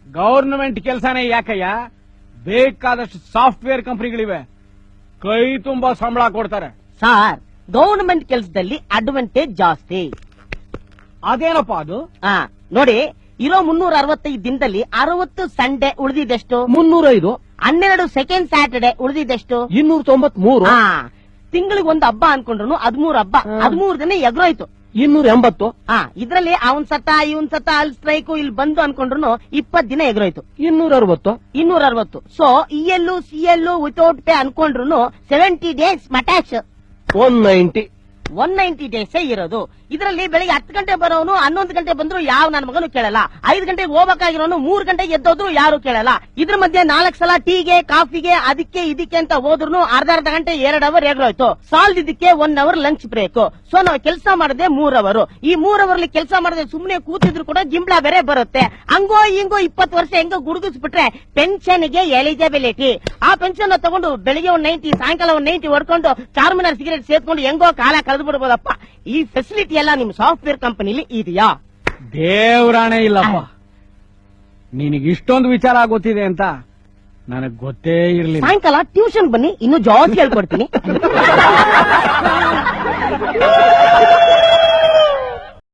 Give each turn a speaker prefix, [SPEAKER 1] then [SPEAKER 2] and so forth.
[SPEAKER 1] Government ಕೆಲಸನೇ ಯಾಕಯ್ಯ, ಬೇಕಾದಷ್ಟು software ಕಂಪನಿಗಳಿವೆ, ಕೈ ತುಂಬಾ ಸಂಬಳ ಕೊಡ್ತಾರೆ.
[SPEAKER 2] ಸಾರ್, ಗವರ್ನಮೆಂಟ್ ಕೆಲಸದಲ್ಲಿ ಅಡ್ವಾಂಟೇಜ್ ಜಾಸ್ತಿ.
[SPEAKER 1] ಅದೇನಪ್ಪ ಅದು?
[SPEAKER 2] ನೋಡಿ, ಇರೋ 365 ದಿನದಲ್ಲಿ 60 ಸಂಡೇ ಉಳಿದಿದ್ದೆಷ್ಟು?
[SPEAKER 1] 305.
[SPEAKER 2] 12 ಸೆಕೆಂಡ್ ಸ್ಯಾಟರ್ಡೆ ಉಳಿದಿದ್ದೆಷ್ಟು?
[SPEAKER 1] 293.
[SPEAKER 2] ತಿಂಗಳಿಗೆ ಒಂದು ಹಬ್ಬ ಅನ್ಕೊಂಡ್ರು 13 ಹಬ್ಬ, 13 ದಿನ ಎಗ್ರೋಯ್ತು.
[SPEAKER 1] 280.
[SPEAKER 2] ಇದ್ರಲ್ಲಿ ಅವನ್ ಸತ ಇವನ್ ಸತ ಅಲ್ಲಿ ಸ್ಟ್ರೈಕು ಇಲ್ಲಿ ಬಂದು ಅನ್ಕೊಂಡ್ರು 20 ದಿನ ಎಗ್ರೋಯ್ತು.
[SPEAKER 1] 260.
[SPEAKER 2] So ELU CLU without pay ಅನ್ಕೊಂಡ್ರು 70 ಡೇಸ್ ಮಟ್ಯಾಕ್ಸ್. 190 ಡೇಸ್ ಇರೋದು. ಇದರಲ್ಲಿ ಬೆಳಿಗ್ಗೆ 10 ಗಂಟೆ ಬರೋನು 11 ಗಂಟೆ ಬಂದ್ರು ಯಾವ ನನ್ನ ಮಗನು ಕೇಳಲ್ಲ. 5 ಗಂಟೆಗೆ ಹೋಗ್ಬೇಕಾಗಿರೋನು 3 ಗಂಟೆಗೆ ಎದ್ದೋದ್ರು ಯಾರು ಕೇಳಲ್ಲ. ಇದ್ರ ಮಧ್ಯೆ 4 ಸಲ ಟೀಗೆ ಕಾಫಿಗೆ ಅದಕ್ಕೆ ಇದಕ್ಕೆ ಅಂತ ಹೋದ್ರು ಅರ್ಧ ಗಂಟೆ 2 ಅವರ್ ಎಗ್ರೋಯ್ತು. ಸಾಲದಿದ್ದಕ್ಕೆ 1 ಅವರ್ ಲಂಚ್ ಬ್ರೇಕ್. ಸೊ ನಾವು ಕೆಲಸ ಮಾಡದೆ 3 ಅವರ್. ಈ 3 ಅವರ್ಲಿ ಕೆಲಸ ಮಾಡದೆ ಸುಮ್ನೆ ಕೂತಿದ್ರು ಕೂಡ ಜಿಂಬ್ಳಾ ಬೇರೆ ಬರುತ್ತೆ. ಹಂಗೋ ಹಿಂಗೋ 20 ವರ್ಷ ಹೆಂಗೋ ಗುಡುಗಿಸ್ಬಿಟ್ರೆ ಪೆನ್ಷನ್ ಗೆ ಎಲಿಜಿಬಿಲಿಟಿ. ಆ ಪೆನ್ಷನ್ ತಗೊಂಡು ಬೆಳಿಗ್ಗೆ 90 ಸಾಯಂಕಾಲ 90 ಹೊಡ್ಕೊಂಡು ಚಾರ್ಮಿನಾರ್ ಸಿಗರೇಟ್ ಸೇರ್ಕೊಂಡು ಹೆಂಗೋ ಕಾಲ ಕಳೆದು ಬಿಡ್ಬೋದಪ್ಪ. ಈ ಫೆಸಿಲಿಟಿ ಎಲ್ಲ ನಿಮ್ ಸಾಫ್ಟ್ವೇರ್ ಕಂಪನಿಲಿ ಇದೆಯಾ?
[SPEAKER 1] ದೇವ್ರಾಣೆ ಇಲ್ಲಪ್ಪ. ನಿನಗೆ ಇಷ್ಟೊಂದು ವಿಚಾರ ಗೊತ್ತಿದೆ ಅಂತ ನನಗ್ ಗೊತ್ತೇ ಇರ್ಲಿಲ್ಲ.
[SPEAKER 2] ಸಾಯಂಕಾಲ ಟ್ಯೂಷನ್ ಬನ್ನಿ, ಇನ್ನು ಜಾಸ್ತಿ ಹೇಳ್ಕೊಡ್ತೀನಿ.